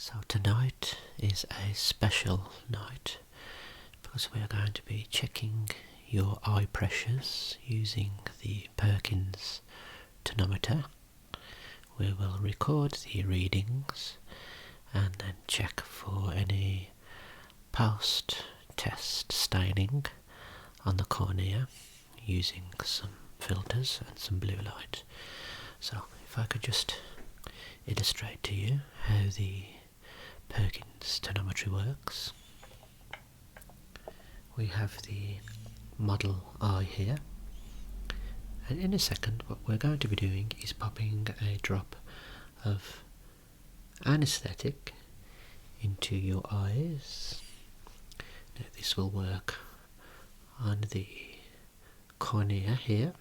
So tonight is a special night because we are going to be checking your eye pressures using the Perkins tonometer. We will record the readings and then check for any post-test staining on the cornea using some filters and some blue light. So if I could just illustrate to you how the Perkins tonometry works. We have the model eye here, and in a second what we're going to be doing is popping a drop of anaesthetic into your eyes. Now this will work on the cornea here,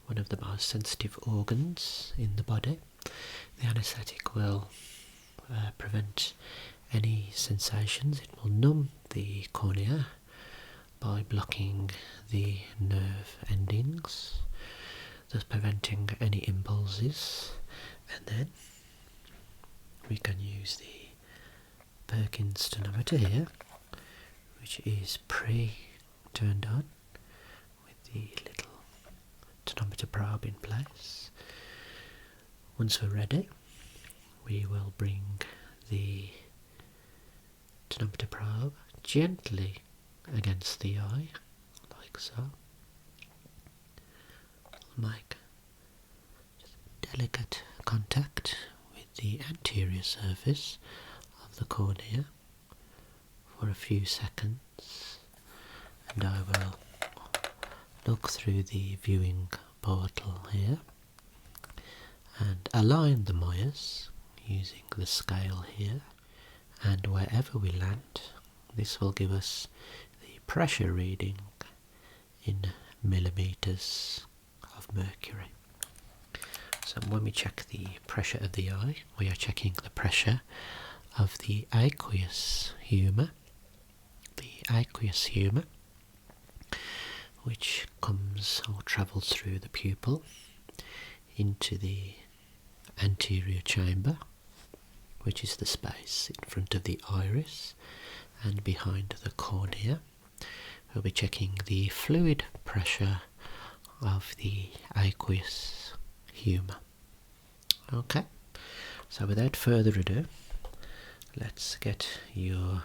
one of the most sensitive organs in the body. The anaesthetic will prevent any sensations. It will numb the cornea by blocking the nerve endings, thus preventing any impulses, and then we can use the Perkins tonometer here, which is pre-turned on with the little tonometer probe in place. Once we're ready, we will bring the tonometer probe gently against the eye, like so. Make delicate contact with the anterior surface of the cornea for a few seconds, and I will look through the viewing portal here and align the wires using the scale here, and wherever we land this will give us the pressure reading in millimeters of mercury. So when we check the pressure of the eye, we are checking the pressure of the aqueous humour. The aqueous humour, which comes or travels through the pupil into the anterior chamber, which is the space in front of the iris and behind the cornea. We'll be checking the fluid pressure of the aqueous humour. Okay, so without further ado, let's get your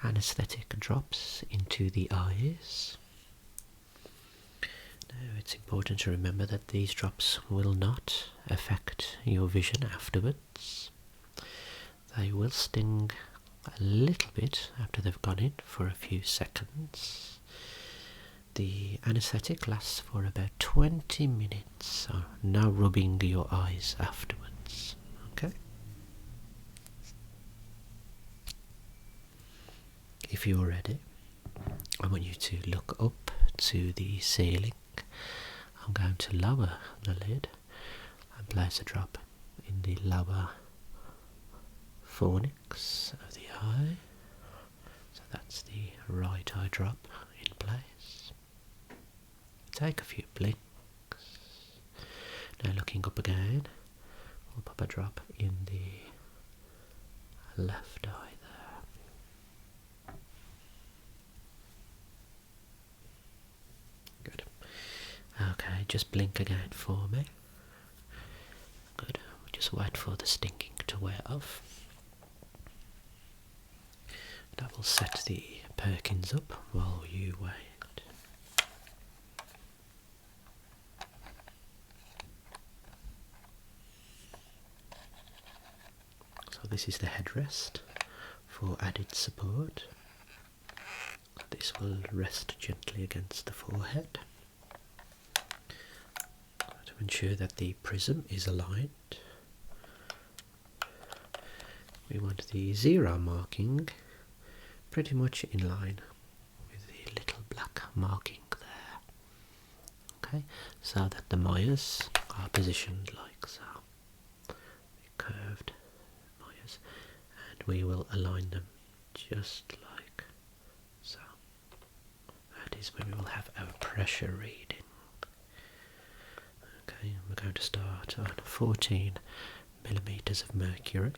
anaesthetic drops into the eyes. Now it's important to remember that these drops will not affect your vision afterwards. They will sting a little bit after they've gone in for a few seconds. The anaesthetic lasts for about 20 minutes, so no rubbing your eyes afterwards. Okay? If you're ready, I want you to look up to the ceiling. I'm going to lower the lid and place a drop in the lower fornix of the eye. So that's the right eye drop in place. Take a few blinks. Now looking up again, we'll pop a drop in the left eye there. Good. Okay, just blink again for me. Good. We'll just wait for the stinging to wear off. And I will set the Perkins up while you wait. So this is the headrest for added support. This will rest gently against the forehead to ensure that the prism is aligned. We want the zero marking pretty much in line with the little black marking there. Okay, so that the wires are positioned like so. Curved wires, and we will align them just like so. That is when we will have our pressure reading. Okay, Okay, we're going to start on 14 millimeters of mercury.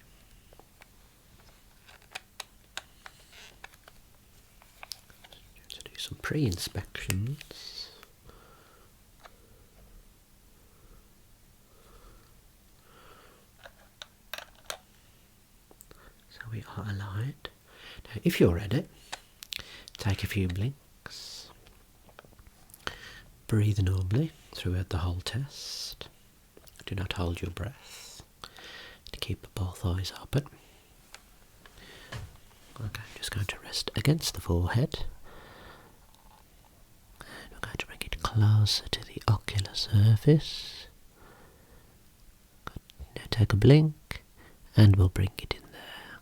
To do some pre-inspections. So we are aligned. Now if you're ready, take a few blinks. Breathe normally throughout the whole test. Do not hold your breath. To keep both eyes open. Okay, I'm just going to rest against the forehead. And we're going to bring it closer to the ocular surface. Good. Now take a blink and we'll bring it in there.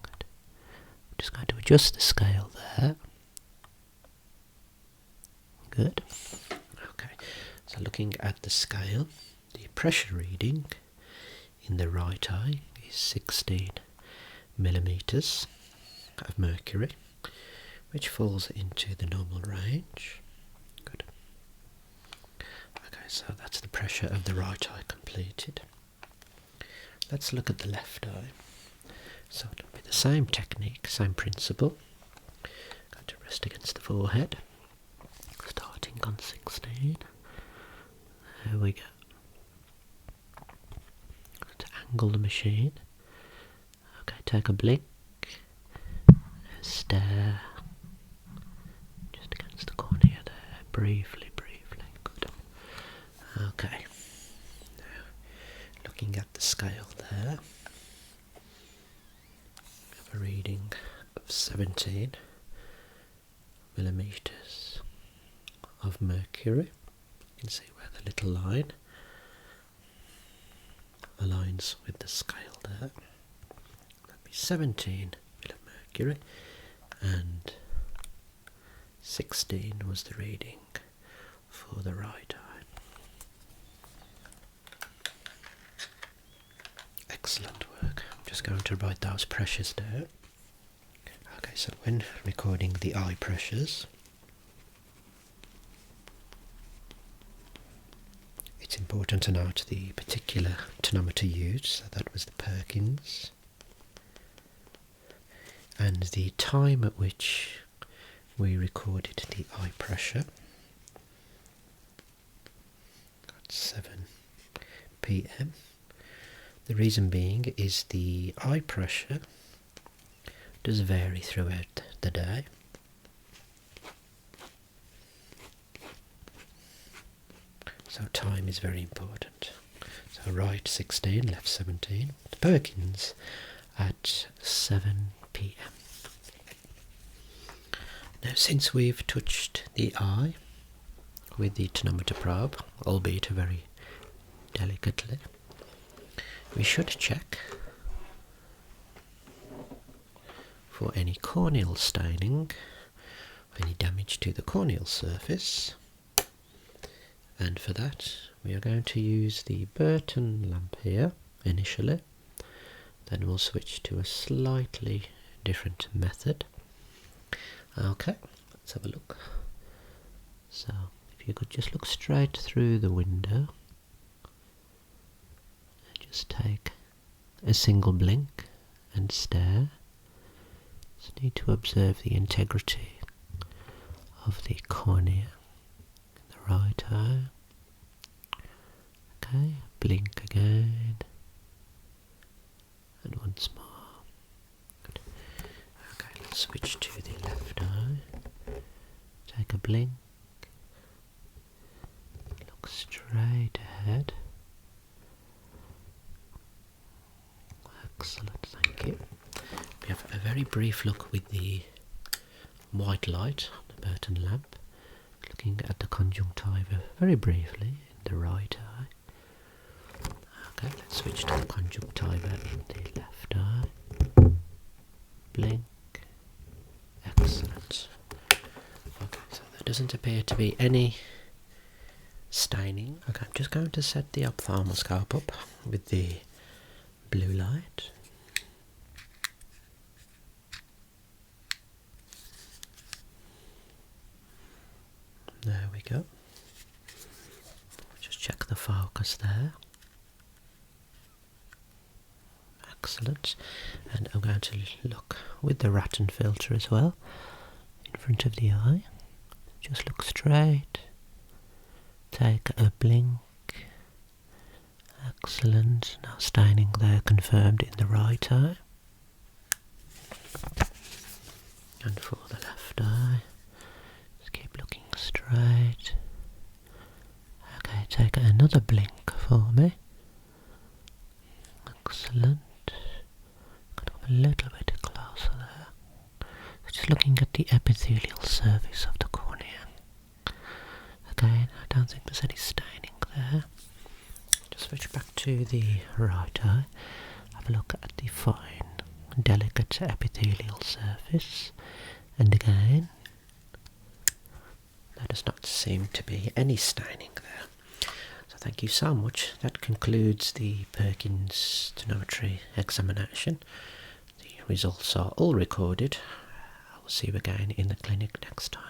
Good. I'm just going to adjust the scale there. Good. Okay, so looking at the scale, the pressure reading in the right eye is 16 millimeters of mercury, which falls into the normal range. Good. Okay, so that's the pressure of the right eye completed. Let's look at the left eye. So it'll be the same technique, same principle. Going to rest against the forehead, starting on 16. There we go. To angle the machine. Okay, take a blink. Stare just against the cornea there, briefly. Good. Okay. Now, looking at the scale there, we have a reading of 17 millimeters of mercury. You can see where the little line aligns with the scale there. That'd be 17 of mercury, and 16 was the reading for the right eye. Excellent work. I'm just going to write those pressures down. Okay, so when recording the eye pressures, it's important to note the particular tonometer used, so that was the Perkins, and the time at which we recorded the eye pressure at 7 p.m. The reason being is the eye pressure does vary throughout the day. So time is very important. So right 16, left 17. The Perkins at 7 p.m. Now since we've touched the eye with the tonometer probe, albeit very delicately, we should check for any corneal staining, any damage to the corneal surface. And for that we are going to use the Burton lamp here initially, then we'll switch to a slightly different method. Okay, let's have a look. So if you could just look straight through the window and just take a single blink and stare. Just need to observe the integrity of the cornea in the right eye. Okay, blink again, and once more. Good. Okay, let's switch to the left eye. Take a blink, look straight ahead. Excellent, thank you. We have a very brief look with the white light on the Burton lamp, looking at the conjunctiva very briefly in the right eye. Okay, let's switch to the conjunctiva in the left eye. Blink. Excellent. Okay, so there doesn't appear to be any staining. Okay, I'm just going to set the ophthalmoscope up with the blue light. There we go. Just check the focus there. Excellent. And I'm going to look with the Ratten filter as well in front of the eye. Just look straight. Take a blink. Excellent. Now staining there confirmed in the right eye. And for the left eye, just keep looking straight. Okay, take another blink for me. Excellent. Come a little bit closer there. Just looking at the epithelial surface of the cornea. Again, I don't think there's any staining there. Just switch back to the right eye. Have a look at the fine, delicate epithelial surface. And again, there does not seem to be any staining there. So thank you so much. That concludes the Perkins tonometry examination. The results are all recorded. I will see you again in the clinic next time.